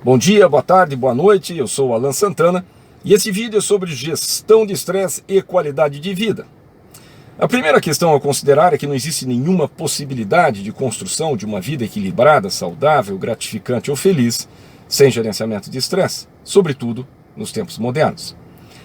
Bom dia, boa tarde, boa noite, eu sou o Alan Santana e esse vídeo é sobre gestão de estresse e qualidade de vida. A primeira questão a considerar é que não existe nenhuma possibilidade de construção de uma vida equilibrada, saudável, gratificante ou feliz sem gerenciamento de estresse, sobretudo nos tempos modernos.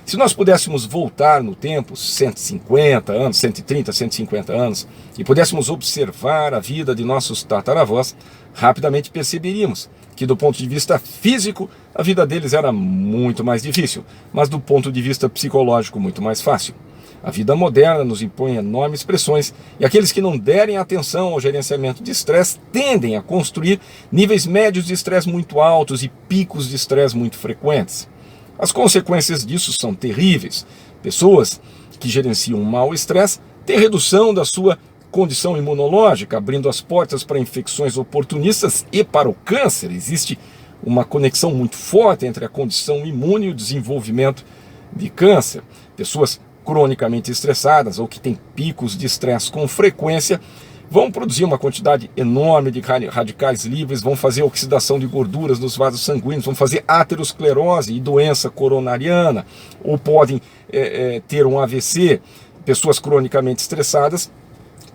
Se nós pudéssemos voltar no tempo 150 anos, 130, 150 anos, e pudéssemos observar a vida de nossos tataravós, rapidamente perceberíamos que do ponto de vista físico, a vida deles era muito mais difícil, mas do ponto de vista psicológico, muito mais fácil. A vida moderna nos impõe enormes pressões e aqueles que não derem atenção ao gerenciamento de estresse tendem a construir níveis médios de estresse muito altos e picos de estresse muito frequentes. As consequências disso são terríveis. Pessoas que gerenciam mal o estresse têm redução da sua condição imunológica, abrindo as portas para infecções oportunistas e para o câncer. Existe uma conexão muito forte entre a condição imune e o desenvolvimento de câncer. Pessoas cronicamente estressadas ou que têm picos de estresse com frequência vão produzir uma quantidade enorme de radicais livres, vão fazer oxidação de gorduras nos vasos sanguíneos, vão fazer aterosclerose e doença coronariana, ou podem ter um AVC. Pessoas cronicamente estressadas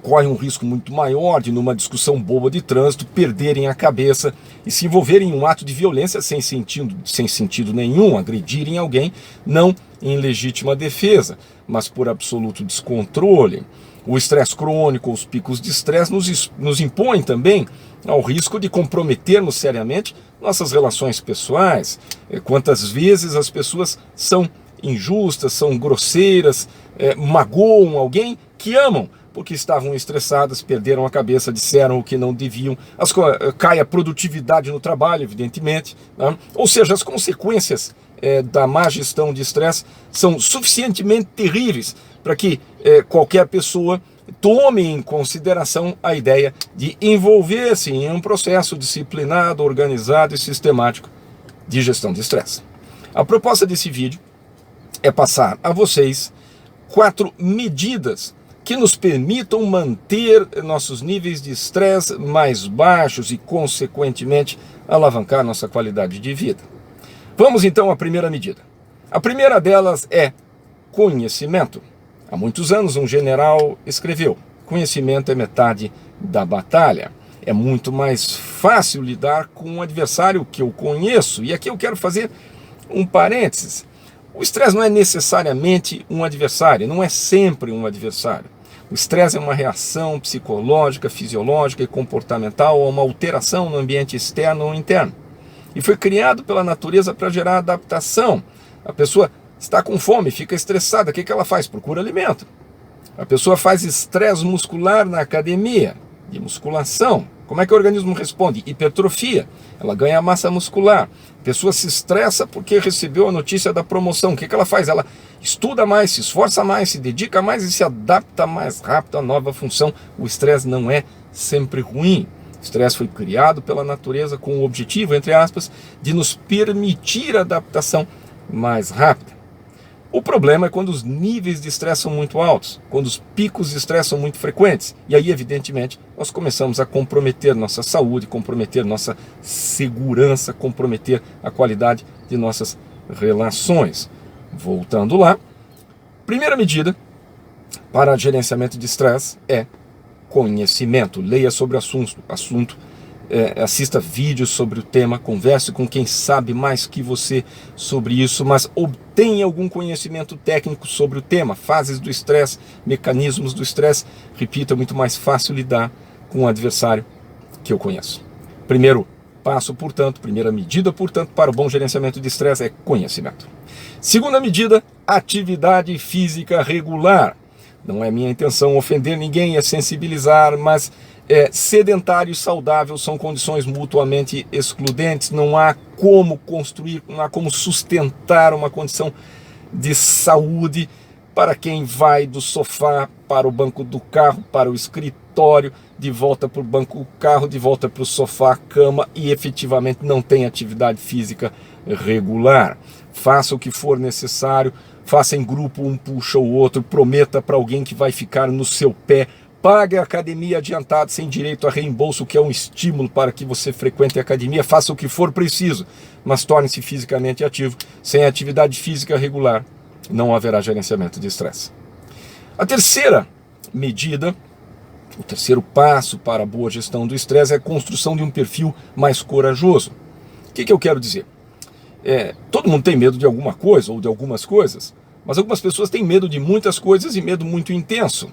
correm um risco muito maior de, numa discussão boba de trânsito, perderem a cabeça e se envolverem em um ato de violência sem sentido nenhum, agredirem alguém, não em legítima defesa, mas por absoluto descontrole. O estresse crônico, os picos de estresse nos impõem também ao risco de comprometermos seriamente nossas relações pessoais. Quantas vezes as pessoas são injustas, são grosseiras, magoam alguém que amam, porque estavam estressadas, perderam a cabeça, disseram o que não deviam, cai a produtividade no trabalho, evidentemente, né? Ou seja, as consequências da má gestão de estresse são suficientemente terríveis para que qualquer pessoa tome em consideração a ideia de envolver-se em um processo disciplinado, organizado e sistemático de gestão de estresse. A proposta desse vídeo é passar a vocês 4 medidas que nos permitam manter nossos níveis de estresse mais baixos e, consequentemente, alavancar nossa qualidade de vida. Vamos então à primeira medida. A primeira delas é conhecimento. Há muitos anos um general escreveu: conhecimento é metade da batalha. É muito mais fácil lidar com um adversário que eu conheço. E aqui eu quero fazer um parênteses. O estresse não é necessariamente um adversário, não é sempre um adversário. O estresse é uma reação psicológica, fisiológica e comportamental a uma alteração no ambiente externo ou interno. E foi criado pela natureza para gerar adaptação. A pessoa está com fome, fica estressada, o que ela faz? Procura alimento. A pessoa faz estresse muscular na academia, de musculação. Como é que o organismo responde? Hipertrofia. Ela ganha massa muscular. A pessoa se estressa porque recebeu a notícia da promoção. O que ela faz? Ela estuda mais, se esforça mais, se dedica mais e se adapta mais rápido à nova função. O estresse não é sempre ruim. O estresse foi criado pela natureza com o objetivo, entre aspas, de nos permitir a adaptação mais rápida. O problema é quando os níveis de estresse são muito altos, quando os picos de estresse são muito frequentes. E aí, evidentemente, nós começamos a comprometer nossa saúde, comprometer nossa segurança, comprometer a qualidade de nossas relações. Voltando lá, primeira medida para gerenciamento de estresse é conhecimento. Leia sobre o assunto, assista vídeos sobre o tema, converse com quem sabe mais que você sobre isso, mas obtenha algum conhecimento técnico sobre o tema, fases do estresse, mecanismos do estresse. Repito, é muito mais fácil lidar com um adversário que eu conheço. Primeiro passo, portanto, primeira medida, portanto, para o bom gerenciamento de estresse é conhecimento. Segunda medida, atividade física regular. Não é minha intenção ofender ninguém, é sensibilizar, mas sedentário e saudável são condições mutuamente excludentes. Não há como construir, não há como sustentar uma condição de saúde para quem vai do sofá para o banco do carro, para o escritório, de volta para o banco do carro, de volta para o sofá, cama e efetivamente não tem atividade física regular. Faça o que for necessário, faça em grupo, um puxa o outro, prometa para alguém que vai ficar no seu pé pague a academia adiantado sem direito a reembolso, que é um estímulo para que você frequente a academia, faça o que for preciso, mas torne-se fisicamente ativo. Sem atividade física regular, não haverá gerenciamento de estresse. A terceira medida, o terceiro passo para a boa gestão do estresse é a construção de um perfil mais corajoso. O que eu quero dizer? Todo mundo tem medo de alguma coisa ou de algumas coisas, mas algumas pessoas têm medo de muitas coisas e medo muito intenso.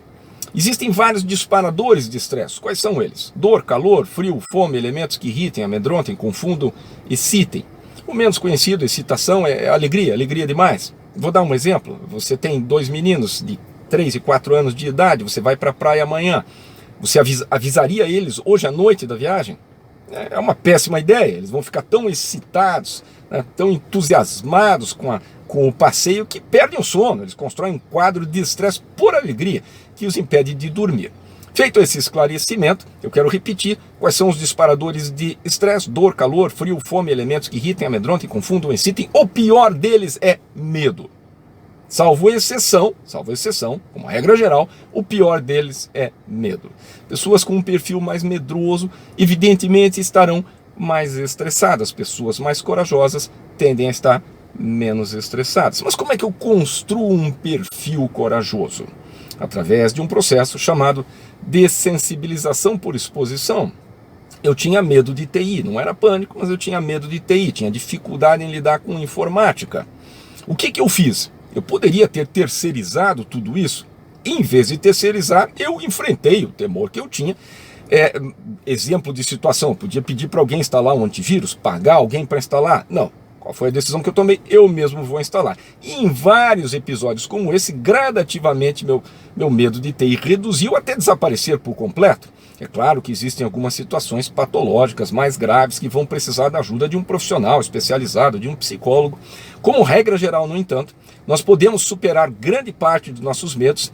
Existem vários disparadores de estresse. Quais são eles? Dor, calor, frio, fome, elementos que irritem, amedrontem, confundam, excitem. O menos conhecido, excitação, é alegria, alegria demais. Vou dar um exemplo. Você tem 2 meninos de 3 e 4 anos de idade, você vai para a praia amanhã. Você avisaria eles hoje à noite da viagem? É uma péssima ideia. Eles vão ficar tão excitados, né, tão entusiasmados com o passeio, que perdem o sono. Eles constroem um quadro de estresse por alegria que os impede de dormir. Feito esse esclarecimento, eu quero repetir quais são os disparadores de estresse: dor, calor, frio, fome, elementos que irritem, amedrontem, confundam, excitem. O pior deles é medo. Salvo exceção, como regra geral, o pior deles é medo. Pessoas com um perfil mais medroso, evidentemente, estarão mais estressadas. Pessoas mais corajosas tendem a estar menos estressadas. Mas como é que eu construo um perfil corajoso? Através de um processo chamado dessensibilização por exposição. Eu tinha medo de TI, não era pânico, mas eu tinha medo de TI, tinha dificuldade em lidar com informática. O que eu fiz? Eu poderia ter terceirizado tudo isso. Em vez de terceirizar, eu enfrentei o temor que eu tinha. Exemplo de situação, eu podia pedir para alguém instalar um antivírus, pagar alguém para instalar? Não. Qual foi a decisão que eu tomei? Eu mesmo vou instalar. E em vários episódios como esse, gradativamente meu medo de TI reduziu até desaparecer por completo. É claro que existem algumas situações patológicas mais graves que vão precisar da ajuda de um profissional especializado, de um psicólogo. Como regra geral, no entanto, nós podemos superar grande parte dos nossos medos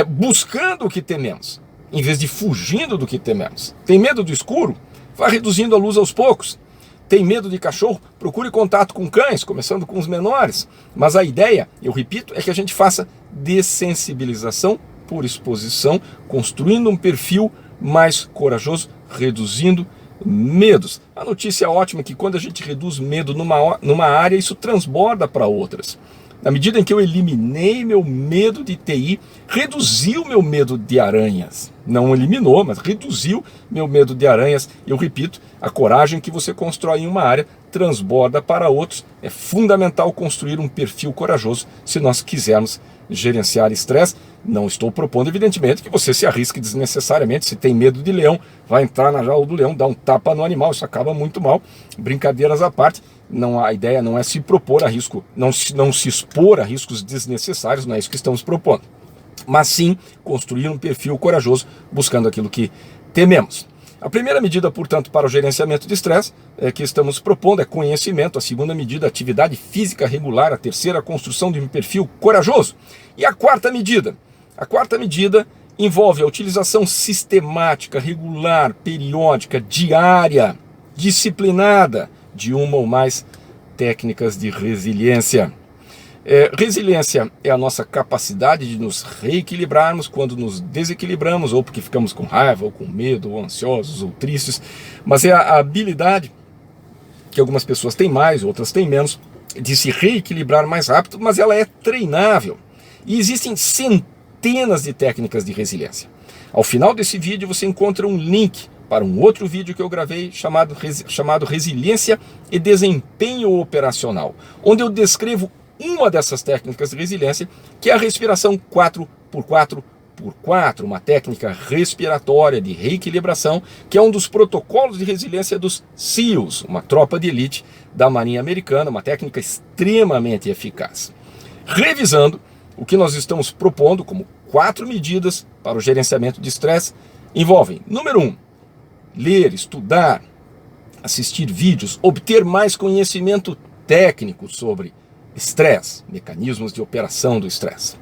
buscando o que tememos, em vez de fugindo do que tememos. Tem medo do escuro? Vá reduzindo a luz aos poucos. Tem medo de cachorro? Procure contato com cães, começando com os menores. Mas a ideia, eu repito, é que a gente faça dessensibilização por exposição, construindo um perfil mais corajoso, reduzindo medos. A notícia ótima é que quando a gente reduz medo numa área, isso transborda para outras. Na medida em que eu eliminei meu medo de TI, reduziu meu medo de aranhas. Não eliminou, mas reduziu meu medo de aranhas. Eu repito, a coragem que você constrói em uma área transborda para outros. É fundamental construir um perfil corajoso se nós quisermos gerenciar estresse. Não estou propondo, evidentemente, que você se arrisque desnecessariamente. Se tem medo de leão, vai entrar na jaula do leão, dá um tapa no animal, isso acaba muito mal. Brincadeiras à parte, a ideia não é se propor a risco, não se expor a riscos desnecessários, não é isso que estamos propondo. Mas sim construir um perfil corajoso, buscando aquilo que tememos. A primeira medida, portanto, para o gerenciamento de estresse que estamos propondo é conhecimento. A segunda medida, atividade física regular. A terceira, a construção de um perfil corajoso. E a quarta medida? A quarta medida envolve a utilização sistemática, regular, periódica, diária, disciplinada de uma ou mais técnicas de resiliência. Resiliência é a nossa capacidade de nos reequilibrarmos quando nos desequilibramos, ou porque ficamos com raiva, ou com medo, ou ansiosos, ou tristes. Mas é a habilidade que algumas pessoas têm mais, outras têm menos, de se reequilibrar mais rápido, mas ela é treinável. E existem centenas de técnicas de resiliência. Ao final desse vídeo você encontra um link para um outro vídeo que eu gravei chamado Resiliência e Desempenho Operacional, onde eu descrevo uma dessas técnicas de resiliência, que é a respiração 4x4x4, uma técnica respiratória de reequilibração, que é um dos protocolos de resiliência dos SEALs, uma tropa de elite da Marinha Americana, uma técnica extremamente eficaz. Revisando, o que nós estamos propondo como 4 medidas para o gerenciamento de estresse envolvem: número 1, ler, estudar, assistir vídeos, obter mais conhecimento técnico sobre estresse, mecanismos de operação do estresse.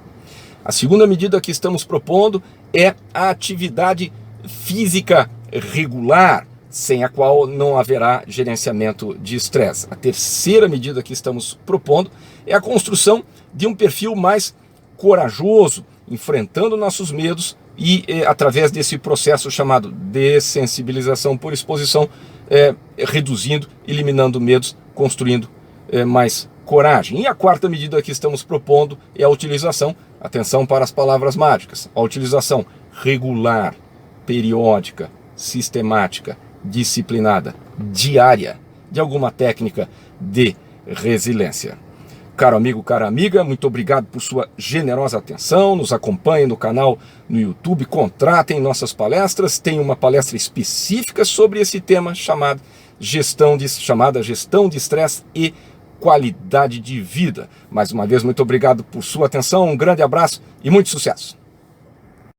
A segunda medida que estamos propondo é a atividade física regular, sem a qual não haverá gerenciamento de estresse. A terceira medida que estamos propondo é a construção de um perfil mais corajoso, enfrentando nossos medos, e através desse processo chamado dessensibilização por exposição, reduzindo, eliminando medos, construindo mais coragem. E a quarta medida que estamos propondo é a utilização, atenção para as palavras mágicas, a utilização regular, periódica, sistemática, disciplinada, diária, de alguma técnica de resiliência. Caro amigo, cara amiga, muito obrigado por sua generosa atenção. Nos acompanhem no canal no YouTube, contratem nossas palestras. Tem uma palestra específica sobre esse tema chamada gestão de estresse e qualidade de vida. Mais uma vez, muito obrigado por sua atenção, um grande abraço e muito sucesso!